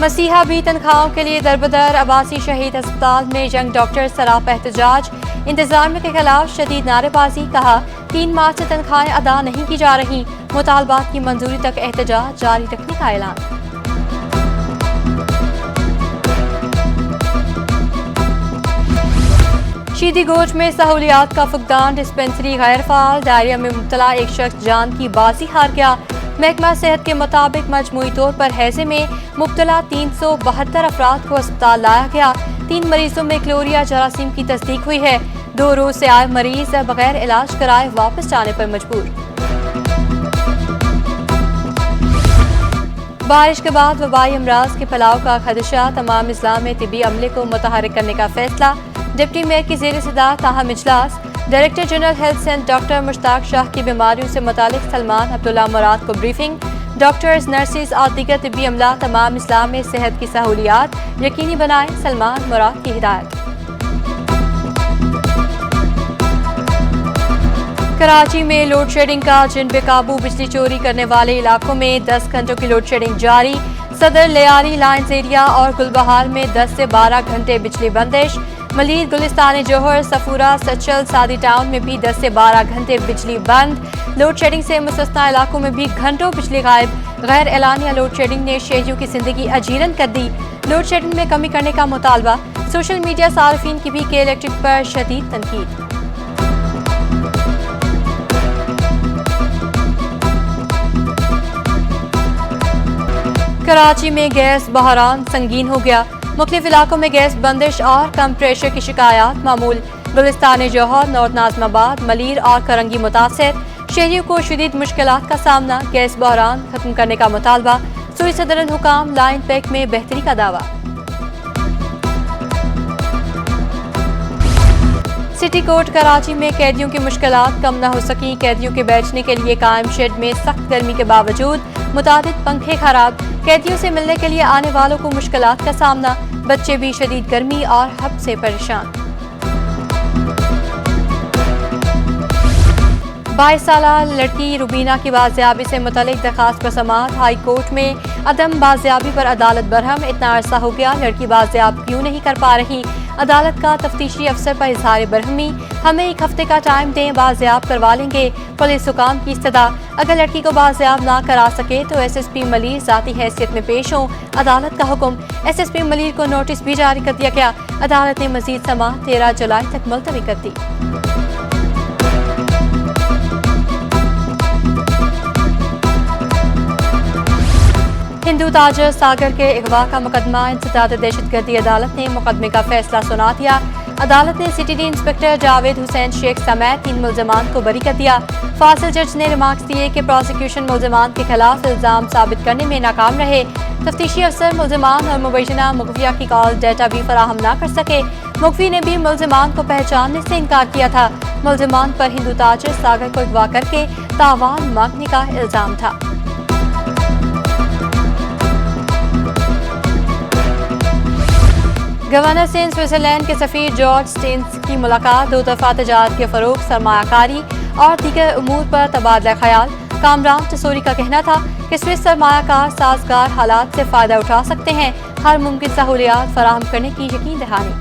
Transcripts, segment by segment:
مسیحا بھی تنخواہوں کے لیے دربدر، عباسی شہید ہسپتال میں ینگ ڈاکٹر سراپا احتجاج، انتظامیہ کے خلاف شدید نعرے بازی، کہا 3 مارچ سے تنخواہیں ادا نہیں کی جا رہی، مطالبات کی منظوری تک احتجاج جاری رکھنے کا اعلان۔ شیدی گوج میں سہولیات کا فقدان، ڈسپنسری غیر فعال، ڈائریا میں مبتلا ایک شخص جان کی بازی ہار گیا۔ محکمہ صحت کے مطابق مجموعی طور پر ہیضے میں مبتلا 372 افراد کو ہسپتال لایا گیا۔ 3 مریضوں میں کلوریا جراثیم کی تصدیق ہوئی ہے۔ 2 روز سے آئے مریض بغیر علاج کرائے واپس جانے پر مجبور۔ بارش کے بعد وبائی امراض کے پھیلاؤ کا خدشہ، تمام اضلاع میں طبی عملے کو متحرک کرنے کا فیصلہ، ڈپٹی میئر کی زیر صدارت تاہم اجلاس۔ Director general health centre doctor Mushtaq Shah کی بیماریوں سے متعلق سلمان عبداللہ مراد کو بریفنگ۔ ڈاکٹرز، نرسز اور دیگر طبی عملہ تمام اضلاع میں صحت کی سہولیات یقینی بنائیں، سلمان مراد کی ہدایت۔ کراچی میں لوڈ شیڈنگ کا جن بے قابو، بجلی چوری کرنے والے علاقوں میں 10 گھنٹوں کی لوڈ شیڈنگ جاری۔ صدر لیاری لائنز ایریا اور گلبہار میں 10 سے 12 گھنٹے بجلی بندش۔ ملیر، گلستان جوہر، صفورہ، سچل، سادی ٹاؤن میں بھی 10 سے 12 گھنٹے بجلی بند۔ لوڈ شیڈنگ سے مستثنی علاقوں میں بھی گھنٹوں بجلی غائب۔ غیر اعلانیہ لوڈ شیڈنگ نے شہریوں کی زندگی اجیرن کر دی۔ لوڈ شیڈنگ میں کمی کرنے کا مطالبہ، سوشل میڈیا صارفین کی بھی کے الیکٹرک پر شدید تنقید۔ کراچی میں گیس بحران سنگین ہو گیا، مختلف علاقوں میں گیس بندش اور کم پریشر کی شکایات معمول۔ گلستان جوہر، نارتھ ناظم آباد، ملیر اور کرنگی متاثر، شہریوں کو شدید مشکلات کا سامنا، گیس بحران ختم کرنے کا مطالبہ، سوئی صدر حکام لائن پیک میں بہتری کا دعویٰ۔ سٹی کورٹ کراچی میں قیدیوں کی مشکلات کم نہ ہو سکی، قیدیوں کے بیٹھنے کے لیے قائم شیڈ میں سخت گرمی کے باوجود متعدد پنکھے خراب، قیدیوں سے ملنے کے لیے آنے والوں کو مشکلات کا سامنا، بچے بھی شدید گرمی اور ہب سے پریشان۔ 22 سالہ لڑکی روبینہ کی بازیابی سے متعلق درخواست پر سماعت، ہائی کورٹ میں عدم بازیابی پر عدالت برہم، اتنا عرصہ ہو گیا لڑکی بازیاب کیوں نہیں کر پا رہی، عدالت کا تفتیشی افسر پر اظہار برہمی، ہمیں 1 ہفتے کا ٹائم دیں، بازیاب کروا لیں گے، پولیس حکام کی استدعا، اگر لڑکی کو بازیاب نہ کرا سکے تو ایس ایس پی ملیر ذاتی حیثیت میں پیش ہوں، عدالت کا حکم، ایس ایس پی ملیر کو نوٹس بھی جاری کر دیا گیا، عدالت نے مزید سماعت 13 جولائی تک ملتوی کر دی۔ ہندو تاجر ساگر کے اغوا کا مقدمہ، انسداد دہشت گردی، عدالت نے مقدمے کا فیصلہ سنا دیا۔ عدالت نے سٹی ڈی انسپکٹر جاوید حسین شیخ سمیت 3 ملزمان کو بری کر دیا۔ فاصل جج نے ریمارکس دیے کہ پروسیکیوشن ملزمان کے خلاف الزام ثابت کرنے میں ناکام رہے، تفتیشی افسر ملزمان اور مبینہ مغویہ کی کال ڈیٹا بھی فراہم نہ کر سکے، مغوی نے بھی ملزمان کو پہچاننے سے انکار کیا تھا، ملزمان پر ہندو تاجر ساگر کو اغوا کر کے تاوان مانگنے کا الزام تھا۔ گورنر سے سوئٹزرلینڈ کے سفیر جارج سٹینز کی ملاقات، 2 طرفہ تجارت کے فروغ، سرمایہ کاری اور دیگر امور پر تبادلہ خیال۔ کامران ٹسوری کا کہنا تھا کہ سوئس سرمایہ کار سازگار حالات سے فائدہ اٹھا سکتے ہیں، ہر ممکن سہولیات فراہم کرنے کی یقین دہانی۔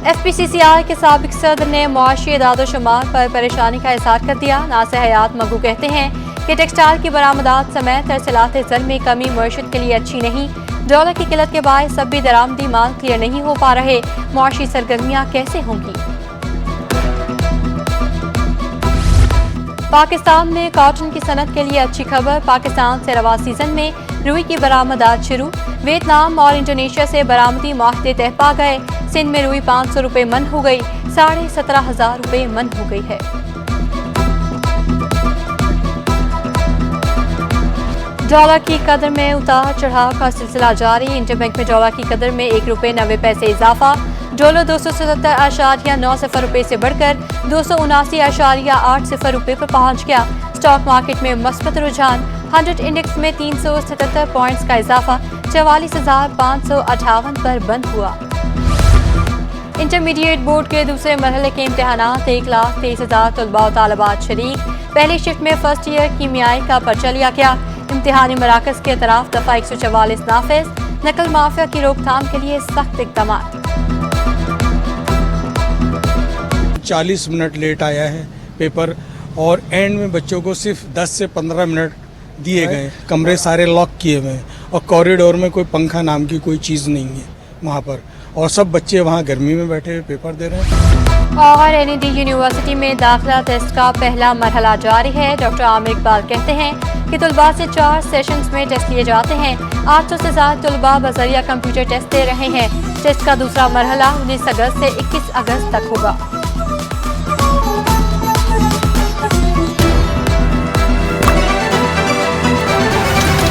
ایف پی سی سی آئی کے سابق صدر نے معاشی اعداد و شمار پر پریشانی کا اظہار کر دیا۔ ناصر حیات مگو کہتے ہیں کہ ٹیکسٹائل کی برآمدات سمیت ترسیلات زر میں کمی معیشت کے لیے اچھی نہیں، ڈالر کی قلت کے باعث سب بھی درآمدی مال کلیئر نہیں ہو پا رہے، معاشی سرگرمیاں کیسے ہوں گی؟ پاکستان میں کاٹن کی صنعت کے لیے اچھی خبر، پاکستان سے رواں سیزن میں روئی کی برآمدات شروع، ویتنام اور انڈونیشیا سے برآمدی معاہدے طے پا گئے، سندھ میں روئی 500 روپے من ہو گئی، 17,500 روپے من ہو گئی ہے۔ ڈالر کی قدر میں اتار چڑھاؤ کا سلسلہ جاری، انٹر بینک میں ڈالر کی قدر میں 1 روپے 90 پیسے اضافہ، ڈالر 277.90 روپے سے بڑھ کر 279.80 روپے پر پہنچ گیا۔ اسٹاک مارکیٹ میں مثبت رجحان، 100 انڈیکس میں 377 پوائنٹس کا اضافہ، 44,558 پر بند ہوا۔ انٹرمیڈیٹ بورڈ کے دوسرے مرحلے کے امتحانات، 1,23,000 طلباء و طالبات شریک، پہلی شفٹ میں فرسٹ ایئر کیمیائی کا پرچہ لیا گیا، امتحانی مراکز کے اطراف دفعہ 144 نافذ، نقل مافیا کی روک تھام کے لیے سخت اقدامات۔ 40 منٹ لیٹ آیا ہے پیپر اور اینڈ میں بچوں کو صرف 10 سے 15 منٹ دیے گئے، کمرے سارے لاک کیے ہوئے ہیں اور کوریڈور میں کوئی پنکھا نام کی کوئی چیز نہیں ہے وہاں پر، اور سب بچے وہاں گرمی میں بیٹھے ہوئے پیپر دے رہے ہیں۔ اور NED یونیورسٹی میں داخلہ ٹیسٹ کا پہلا مرحلہ جاری ہے۔ ڈاکٹر عامر اقبال کہتے ہیں کہ طلباء سے 4 سیشنز میں ٹیسٹ لیے جاتے ہیں۔ 800 سے زائد طلباء بذریعہ کمپیوٹر ٹیسٹ دے رہے ہیں۔ ٹیسٹ کا دوسرا مرحلہ 19 اگست سے 21 اگست تک ہوگا۔